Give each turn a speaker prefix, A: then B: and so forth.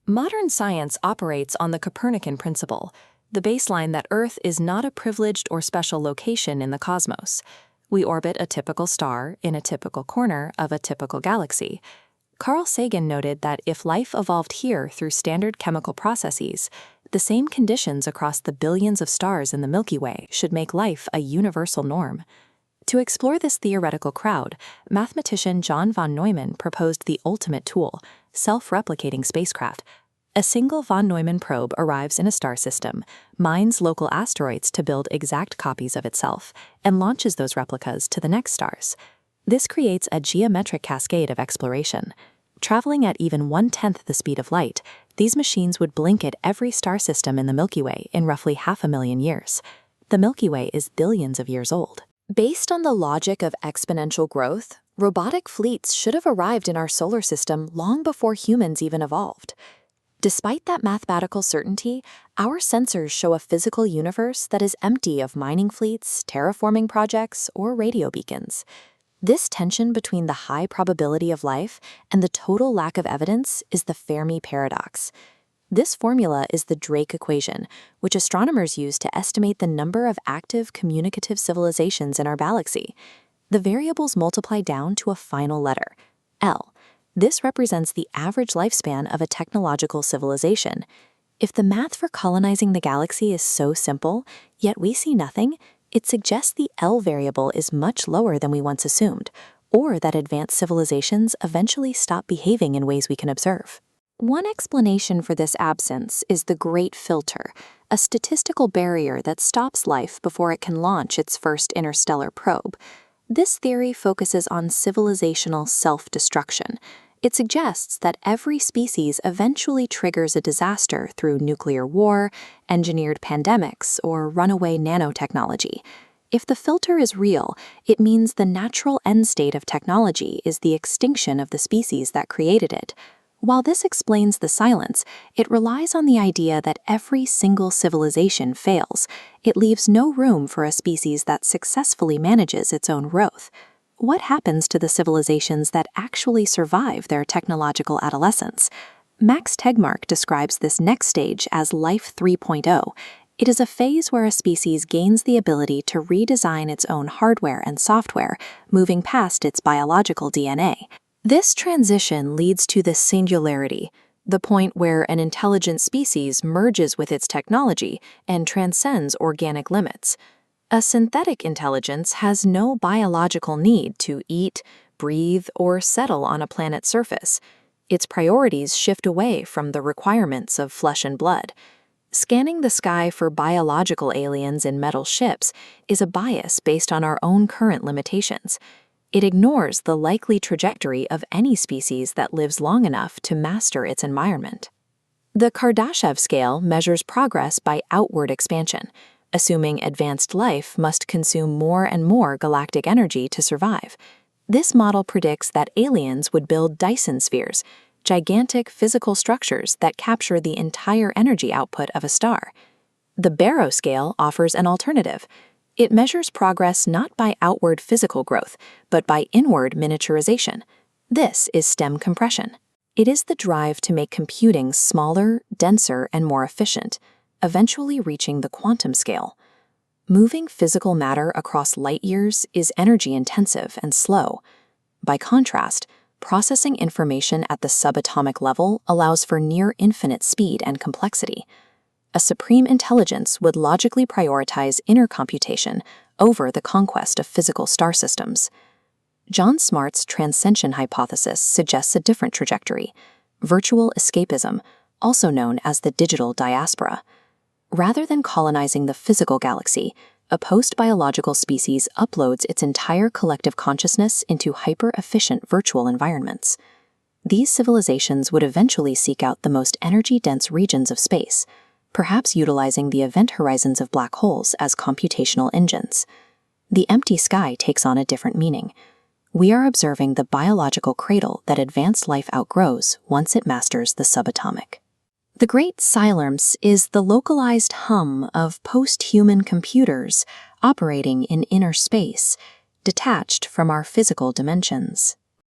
A: Modern science operates on the Copernican principle, the baseline that Earth is not a privileged or special location in the cosmos. We orbit a typical star in a typical corner of a typical galaxy. Carl Sagan noted that if life evolved here through standard chemical processes, the same conditions across the billions of stars in the Milky Way should make life a universal norm. To explore this theoretical crowd, mathematician John von Neumann proposed the ultimate tool, self-replicating spacecraft. A single von Neumann probe arrives in a star system, mines local asteroids to build exact copies of itself, and launches those replicas to the next stars. This creates a geometric cascade of exploration. Traveling at even 1/10 the speed of light, these machines would blink at every star system in the Milky Way in roughly 500,000 years. The Milky Way is billions of years old. Based on the logic of exponential growth, robotic fleets should have arrived in our solar system long before humans even evolved. Despite that mathematical certainty, our sensors show a physical universe that is empty of mining fleets, terraforming projects, or radio beacons. This tension between the high probability of life and the total lack of evidence is the Fermi Paradox. This formula is the Drake equation, which astronomers use to estimate the number of active communicative civilizations in our galaxy. The variables multiply down to a final letter, L. This represents the average lifespan of a technological civilization. If the math for colonizing the galaxy is so simple, yet we see nothing, it suggests the L variable is much lower than we once assumed, or that advanced civilizations eventually stop behaving in ways we can observe. One explanation for this absence is the Great Filter, a statistical barrier that stops life before it can launch its first interstellar probe. This theory focuses on civilizational self-destruction. It suggests that every species eventually triggers a disaster through nuclear war, engineered pandemics, or runaway nanotechnology. If the filter is real, it means the natural end state of technology is the extinction of the species that created it. While this explains the silence, it relies on the idea that every single civilization fails. It leaves no room for a species that successfully manages its own growth. What happens to the civilizations that actually survive their technological adolescence? Max Tegmark describes this next stage as Life 3.0. It is a phase where a species gains the ability to redesign its own hardware and software, moving past its biological DNA. This transition leads to the singularity, the point where an intelligent species merges with its technology and transcends organic limits. A synthetic intelligence has no biological need to eat, breathe, or settle on a planet's surface. Its priorities shift away from the requirements of flesh and blood. Scanning the sky for biological aliens in metal ships is a bias based on our own current limitations. It ignores the likely trajectory of any species that lives long enough to master its environment. The Kardashev scale measures progress by outward expansion, assuming advanced life must consume more and more galactic energy to survive. This model predicts that aliens would build Dyson spheres, gigantic physical structures that capture the entire energy output of a star. The Barrow scale offers an alternative. It measures progress not by outward physical growth, but by inward miniaturization. This is STEM compression. It is the drive to make computing smaller, denser, and more efficient, eventually reaching the quantum scale. Moving physical matter across light years is energy-intensive and slow. By contrast, processing information at the subatomic level allows for near-infinite speed and complexity. A supreme intelligence would logically prioritize inner computation over the conquest of physical star systems. John Smart's transcension hypothesis suggests a different trajectory, virtual escapism, also known as the digital diaspora. Rather than colonizing the physical galaxy, a post-biological species uploads its entire collective consciousness into hyper-efficient virtual environments. These civilizations would eventually seek out the most energy-dense regions of space, perhaps utilizing the event horizons of black holes as computational engines. The empty sky takes on a different meaning. We are observing the biological cradle that advanced life outgrows once it masters the subatomic. The Great Silence is the localized hum of post-human computers operating in inner space, detached from our physical dimensions.